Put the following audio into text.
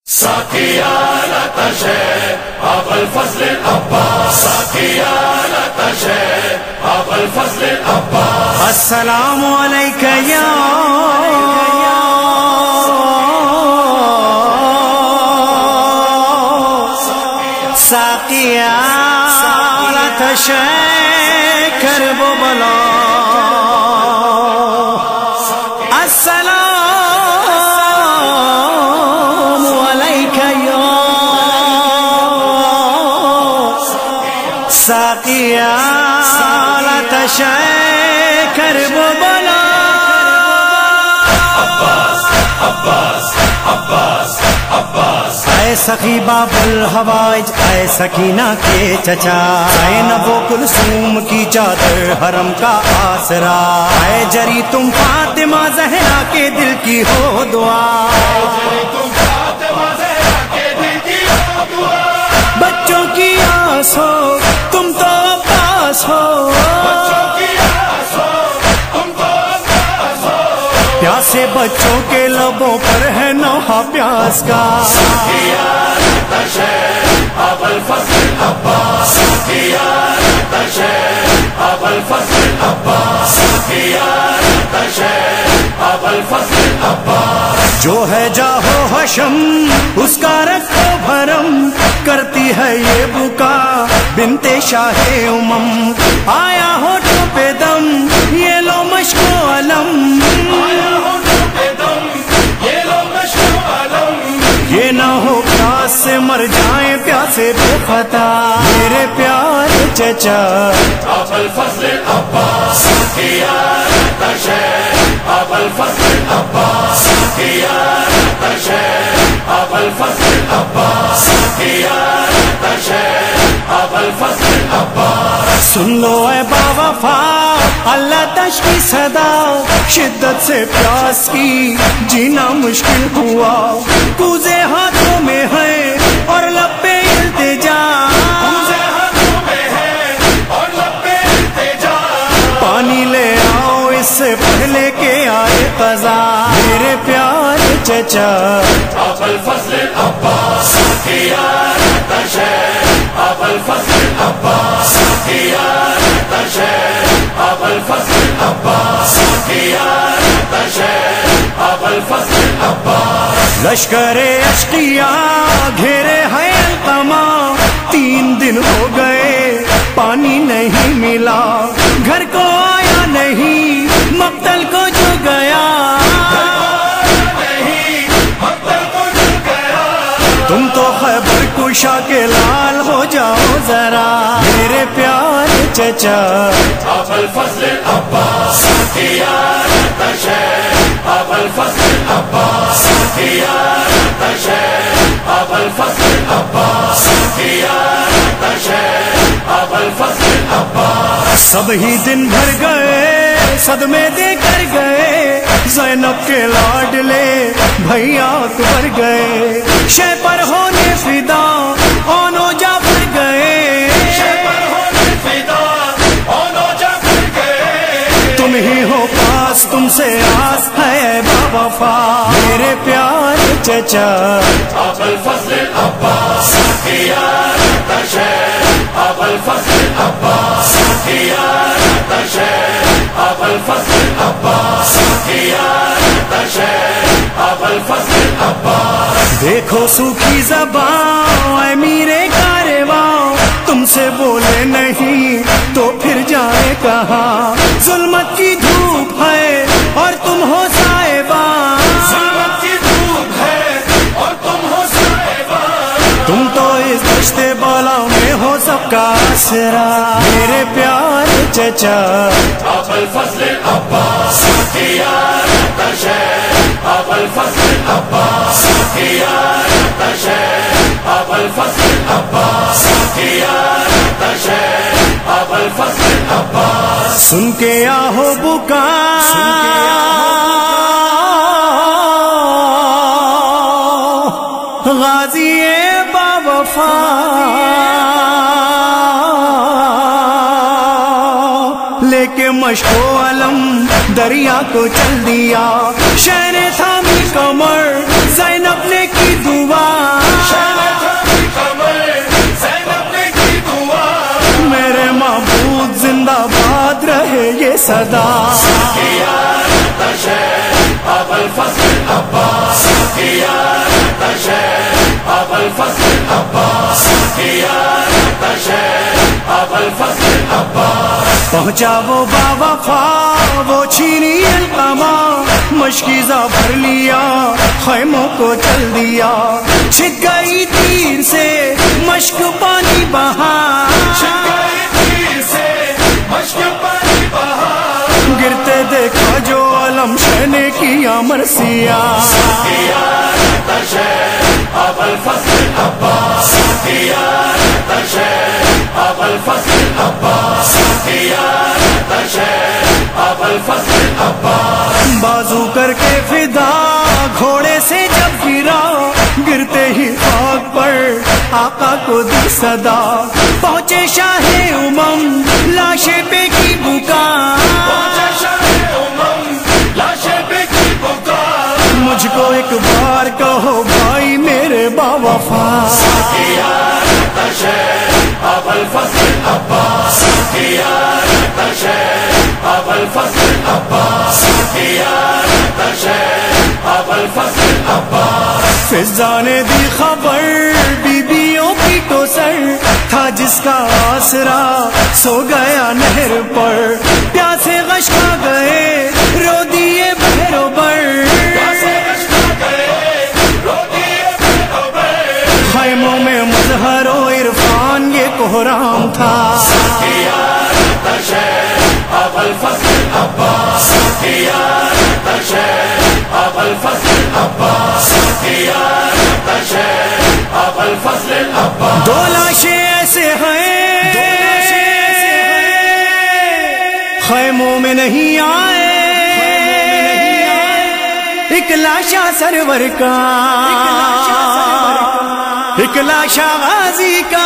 ساقيا لا تشهد أبا الفضل العباس ساقيا لا تشهد أبا الفضل العباس السلام عليك يا ساقيا لا تشهد كرب بلا ساقيا لا تشهد كرب بلا عباس عباس عباس عباس اے سخی باب الحوائج اے سکینہ کے چچا زینب و کلثوم کی چادر حرم کا آسرا اے جری تم فاطمہ زہرا کے دل کی ہو دعا بچوں کی آس ہو تم تو عباس ہو پیاسے بچوں کے لبوں پر ہے نوحہ پیاس کا ساقيا لا تشهد أبا الفضل العباس ساقيا لا تشهد أبا الفضل العباس ساقيا لا تشهد أبا الفضل العباس جو ہے جاہو حشم اس کا رکھو بھرم کرتی ہے یہ بکا بنت شاہ امم آیا ہوٹوں پہ دم یہ لو مشک و علم یہ نہ ہو پیاس سے مر جائیں پیاسے بے خطا میرے پیارے چچا أبا الفضل العباس ساقيا لا تشهد أبا الفضل العباس ساقيا لا تشهد أبا الفضل العباس ساقيا لا تشهد أبا الفضل العباس سن لو اے با وفا اللہ تشکی صدا شدت سے پیاس کی جینا مشکل ہوا کوزے ہاتھوں میں ہے اور لب پہ التجا پانی لے آؤ اس سے پہلے کہ آئے قضا میرے پیارے چچا أبا الفضل العباس ساقيا لا تشهد أبا الفضل العباس ساقيا لا تشهد أبا الفضل العباس ساقيا لا تشهد أبا الفضل العباس لشکر اشقیاء گھیرے ہے القما 3 دن ہو گئے پانی نہیں ملا گھر کو آیا نہیں مقتل کو جو گیا تم تو خیبر کشا کے لال ہو جاؤ ذرا میرے پیارے چچا أبا الفضل العباس ساقيا لا تشهد أبا الفضل العباس ساقيا لا تشهد أبا الفضل العباس ساقيا لا تشهد أبا الفضل العباس سب ہی دن بھر گئے صدمے دے کر گئے زینب کے لاڈلے بھیا اکبر گئے شے پر ہونے فدا اونو جعفر گئے تم ہی ہو پاس تم سے آس ہے با وفا میرے پیارے چچا أبا الفضل العباس ساقيا لا تشهد أبا الفضل العباس ساقيا لا تشهد أبا الفضل العباس ساقيا لا تشهد أبا الفضل العباس دیکھو سوکھی زبان اے میرے کارواں تم سے بولے نہیں تو پھر جائے کہاں ظلمت کی دھوپ ہے اور تم ہو صاحبان تم تو اس دشت بالا میں ہو سب کا آسرا میرے پیارے چچا أبا الفضل العباس ساقيا لا تشهد أبا الفضل العباس ساقيا لا تشهد أبا الفضل العباس ساقيا لا تشهد أبا الفضل العباس سن کے آہو بکا غازی با وفا لے کے مشک و علم دریا کو چل دیا شہر تھامی کمر زینب نے کی دعا الفضل العباس ساقيانة شيخ أبا الفضل العباس ساقيانة شيخ أبا الفضل العباس پہنچا وہ باوفا وہ چھینی القما مشکیزہ بھر لیا خیموں کو چل دیا چھک گئی تیر سے مشک پانی بہا گرتے دیکھا جو علم شہ نے کیا مرثیہ ساقيانة شيخ أبا الفضل العباس ساقيانة شيخ أبا الفضل العباس ساقيانة شيخ أبا الفضل العباس بازو کر کے فدا گھوڑے سے جب گرا گرتے ہی خاک پر آقا کو دی صدا پہنچے شاہ امم لاشے پہ کی بکا مجھ کو ایک بار کہو بھائی میرے باوفا ساقيانة شيخ أبا الفضل العباس ساقيانة شيخ أبا الفضل العباس ساقيانة شيخ أبا الفضل العباس فضا نے دی خبر بیبیوں کی تو سر تھا جس کا آسرا سو گیا نہر پر پیاسے غش کھا گئے رو دیے بہرو بر خیموں میں مظہر و عرفان یہ کوہرام تھا ساقيانة شيخ أبا الفضل العباس ساقيانة شيخ أبا الفضل العباس ساقيانة شيخ أبا الفضل العباس دو لاشیں ایسے ہیں خیموں میں نہیں آئے ایک لاشا سرور کا ایک لاشا غازی کا